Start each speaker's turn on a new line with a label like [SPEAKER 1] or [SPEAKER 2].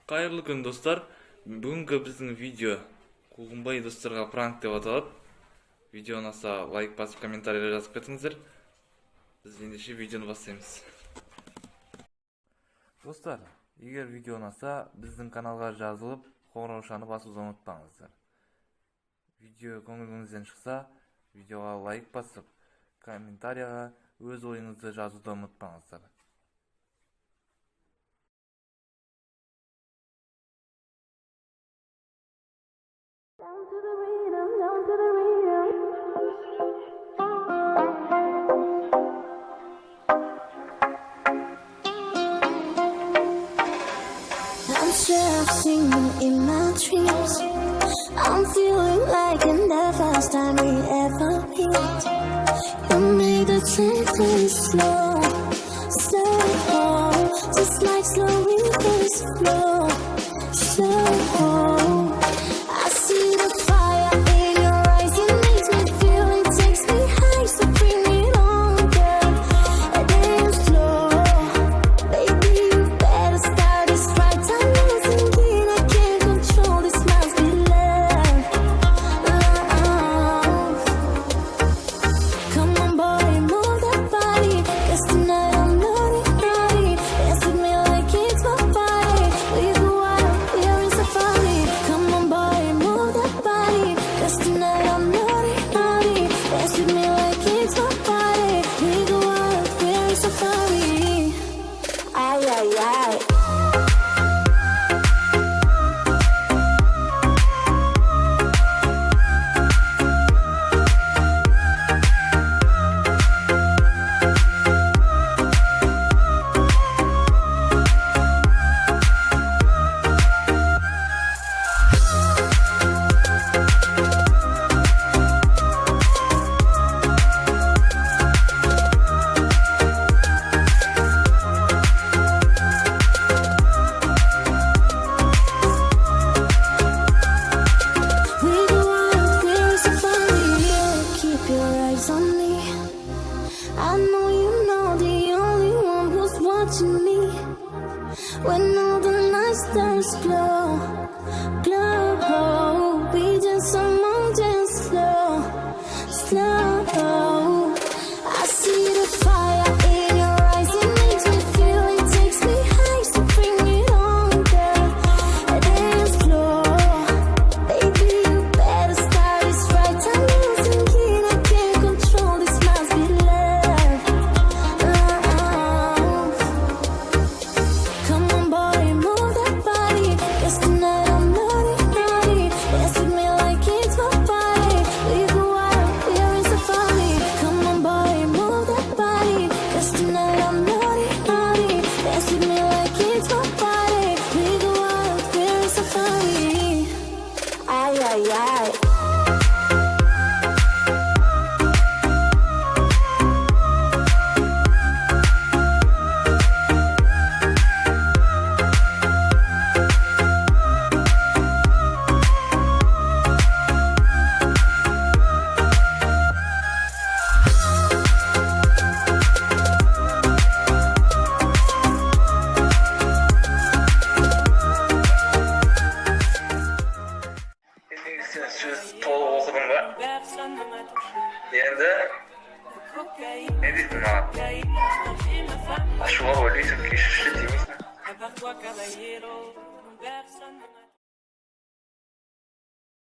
[SPEAKER 1] Кайырлы күн достар. Бүгүнкү биздин видео Кулгунбай досторго пранк деп аталат. Видео унаса лайк басып, комментарий жазып кетиңиздер. Биз ендеше видеону баштайбыз. Достар, эгер видео унаса, биздин каналга жазылып, коңгуроошаны басууну унутпаңыздар. Видео көңүлүңүздөн чыкса, видеого лайк басып, комментарийга өз оюңузду жазууну унутпаңыздар.
[SPEAKER 2] Down to the rhythm, down to the rhythm. I'm sure I've seen you in my dreams. I'm feeling like in the first time we ever meet. You made the change slow, slow, just like slow rivers flow, slow. I see the fire in your eyes, it makes me feel, it takes me high, so bring it on, girl. And then slow, baby, you better start this right. I'm losing it, I can't control, this must be love, love. Come on, boy, move that body, 'cause tonight I'm naughty, naughty. Dance with me like it's my party. We go out, we're in safari. Come on, boy, move that body, 'cause tonight I'm naughty, naughty. Dance with me like it's my party. We go out, we're in safari. Ay, ay, ay. We go out, we're in safari. Keep your eyes on me. I know you know the only one who's watching me. When all the lights start glow, glow. We just someone dance slow, slow. I see the fire in your eyes, it makes me feel, it takes me high, so bring it on, girl. And dance slow, baby, you better start this right. I'm losing it, I can't control, this must be love, love. Come on, boy, move that body, 'cause tonight I'm naughty, naughty. Dance with me like it's my party. We go out, we're in safari. Come on, boy, move that body, 'cause tonight I'm naughty, naughty. Dance with me like it's my party. We go out, we're in safari. Ay, ay, ay.
[SPEAKER 3] Sen söz толық okudun ba? Endi ne dedin bana? Aşuğa oyluysan keşişli değil misin?